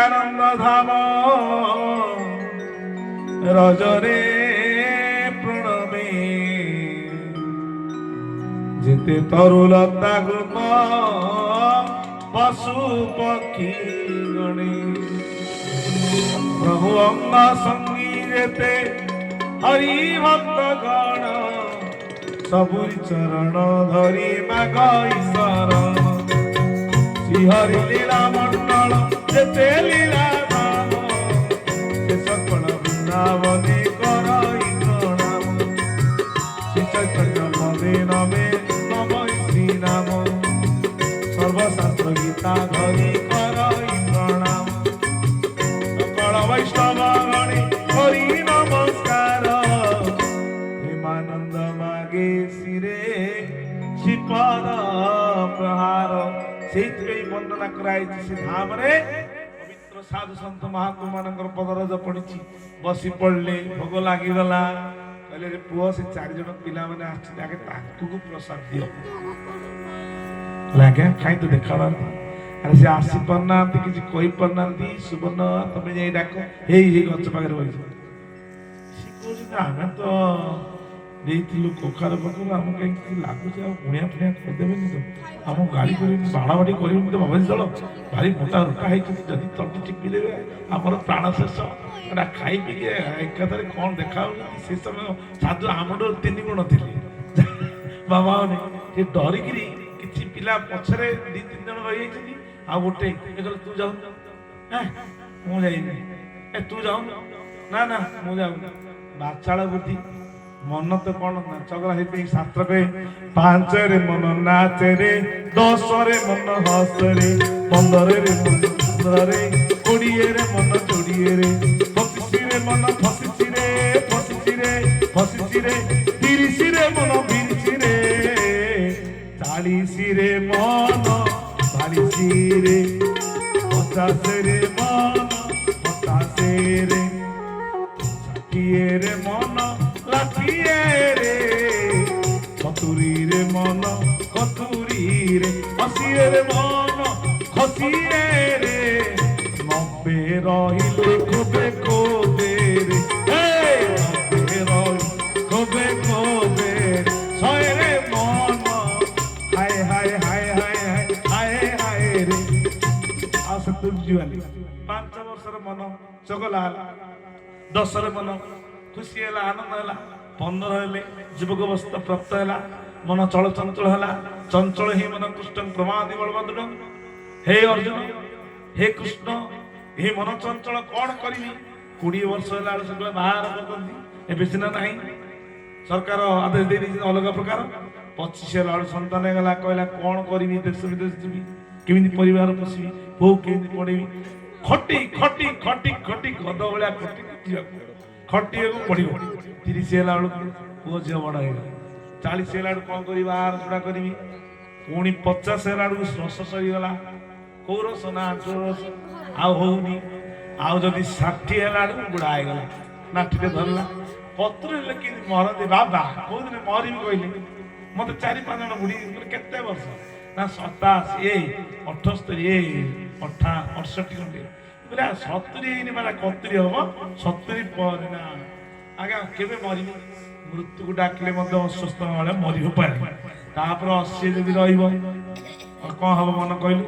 ଆନନ୍ଦ ଧାମ ରଜରେ ପ୍ରଣମେ ଯେତେ ତରୁଲତା ବୃନ୍ଦ ପଶୁ ପକ୍ଷୀ ଗଣେ ପ୍ରଭୁ ଅଙ୍ଗ ସଙ୍ଗୀ ଯେତେ ହରି ଭକ୍ତ ଗଣ ସବୁରି ଚରଣ ଧରି ମାଗ ଈଶ୍ୱର ଶ୍ରୀ ହରି ଲୀଳା ମଣ୍ଡଳ ଯେତେ ଲୀଳା ଧାମ ସେ ସକଳ ବୃନ୍ଦାବନେ କରଇ ପ୍ରଣାମ ଶ୍ରୀ ଚୈତନ୍ୟ ପଦେ ନମେ ନମ ଶ୍ରୀ ନାମ ସର୍ବଶାସ୍ତ୍ର ଗୀତା ଧରି କରଇ ପ୍ରଣାମ ସକଳ ବୈଷ୍ଣବ ଗଣେ ହରି ନମସ୍କାର ପ୍ରେମାନନ୍ଦ ମାଗେ ଶିରେ ଶ୍ରୀପଦ ପ୍ରହାର ସେଇଥିପାଇଁ ବର୍ଣ୍ଣନା କରାଯାଇଛି ସେ ଧାମରେ ପବିତ୍ର ସାଧୁ ସନ୍ଥ ମହାତ୍ମା ମାନଙ୍କର ପଦରଜ ପଡିଛି ବସି ପଡିଲେ ଭୋଗ ଲାଗିଗଲା କହିଲେ ରେ ପୁଅ ସେ 4 ଜଣ ପିଲାମାନେ ଆସିଛନ୍ତି ଆଗେ ତାଙ୍କୁ ପ୍ରସାଦ ଦିଅ ଆଜ୍ଞା ଖାଇ ତ ଦେଖାଉନାହାନ୍ତି ଆରେ ସେ ଆସି ପାରୁନାହାନ୍ତି କିଛି କହି ପାରୁନାହାନ୍ତି ସୁବର୍ଣ୍ଣ ତମେ ଯାଇ ଡାକ ହେଇ ଗଛ ପାଖରେ ବସିଛ ସେ କହୁଛନ୍ତି ଆମେ ତ ଦେଇଥିଲୁ କଖାର ପାଖରୁ ଆମକୁ କାହିଁକି ଲାଗୁଛି ଆଉ ଗୁଣିଆ ଫୁଣିଆ କରିଦେବେନି ତ ଆମକୁ ଗାଳି କରିବେନି ବାଡ଼ାବାଡ଼ି କରିବେନି ତ ଭାବୁଛି ଦଳ ଭାରି ମୋଟା ରୋଟା ହେଇଛନ୍ତି ଯଦି ତଣ୍ଟି ଚିପି ଦେବେ ଆମର ପ୍ରାଣ ଶେଷ ଏଟା ଖାଇ ପିଇକି ଏକାଥରେ କ'ଣ ଦେଖାଯାଉଛନ୍ତି ସେ ସମୟ ସାଧୁ ଆମଠୁ 3 ଗୁଣ ଥିଲେ ବାବା ସେ ଡରିକିରି କିଛି ପିଲା ପଛରେ 2-3 ଜଣ ରହିଯାଇଛନ୍ତି ଆଉ ଗୋଟେ ତୁ ଯାଉ ମୁଁ ଯାଇନି ତୁ ଯାଉନ ନା ମୁଁ ଯାଉନି ବାଚାଳ ବୁଦ୍ଧି ମନ ତ କଣ ଚଗଲା ହେଇଛି ଶାସ୍ତ୍ର କହେ 5ରେ ମନ ନାଚରେ 10ରେ ମନ ହସରେ 15ରେ ମନ ସୁନ୍ଦରରେ 20ରେ ମନ ଯୋଡ଼ିଏରେ 25ରେ ମନ ଫସିଚିରେ 30ରେ ମନ ବିରିଚିରେ 40ରେ ମନ 40ରେ 50ରେ ମନ 50ରେ 60ରେ ମନ লাঠিয়েরে 70রে মন 70রে 80রে মন খসিরে 90 রহিলে কোবে কোবে রে 90 রহি কোবে কোবে 100রে মন হায় হায় হায় হায় হায় হায় রে আসে তুলজিওয়ালি 5 বছর মন চগলা 10রে মন खुशी है आनंद है 15 हेले युवक अवस्था प्राप्त है मन चल चंचल है चंचल ही मन कृष्ण प्रमादि बलभद्र हे अर्जुन हे कृष्ण हे मन चंचल कौन करी 20 वर्ष है बाहर करते सीना ना सरकार आदेश दे अलग प्रकार 25 है सन्तान है कहला कौन करी देश विदेश जी केमी परिवार पोषी बो केमी पढ़ेबी खटी खटी खटी खटी गद भाया खटी खटिए पड़ो 30 ହେଲା ବେଳକୁ ପୁଅ ଝିଅ ବଡ଼ ହେଇଗଲା 40 ହେଲା ବେଳକୁ କ'ଣ କରିବି ବାହାର ଛଡ଼ା କରିବି ପୁଣି 50 ହେଲା ବେଳକୁ ରସ ସରିଗଲା କୋଉ ରସ ନା ଆଞ୍ଚଳ ରସ ଆଉ ହଉନି ଆଉ ଯଦି 60 ହେଲା ବେଳକୁ ବୁଢ଼ା ହେଇଗଲା ନାଠିରେ ଧରିଲା ପତ୍ର ହେଲେ କେମିତି ମରନ୍ତି ବାବା କୋଉଦିନ ମରିବି କହିଲେ ମତେ 4-5 ଜଣ ବୁଢ଼ୀ କେତେ ବର୍ଷ ନା 87 78 68 ଖଣ୍ଡେ 70 ହେଇନି ମାନେ 70 ହବ 70 ପରେ ନା ଆଜ୍ଞା କେବେ ମରିବି ମୃତ୍ୟୁକୁ ଡାକିଲେ ମଧ୍ୟ ଅସୁସ୍ଥ ବେଳେ ମରିବ ପାରେ ତାପରେ 80 ଯଦି ରହିବ କ'ଣ ହବ ମନ କହିଲୁ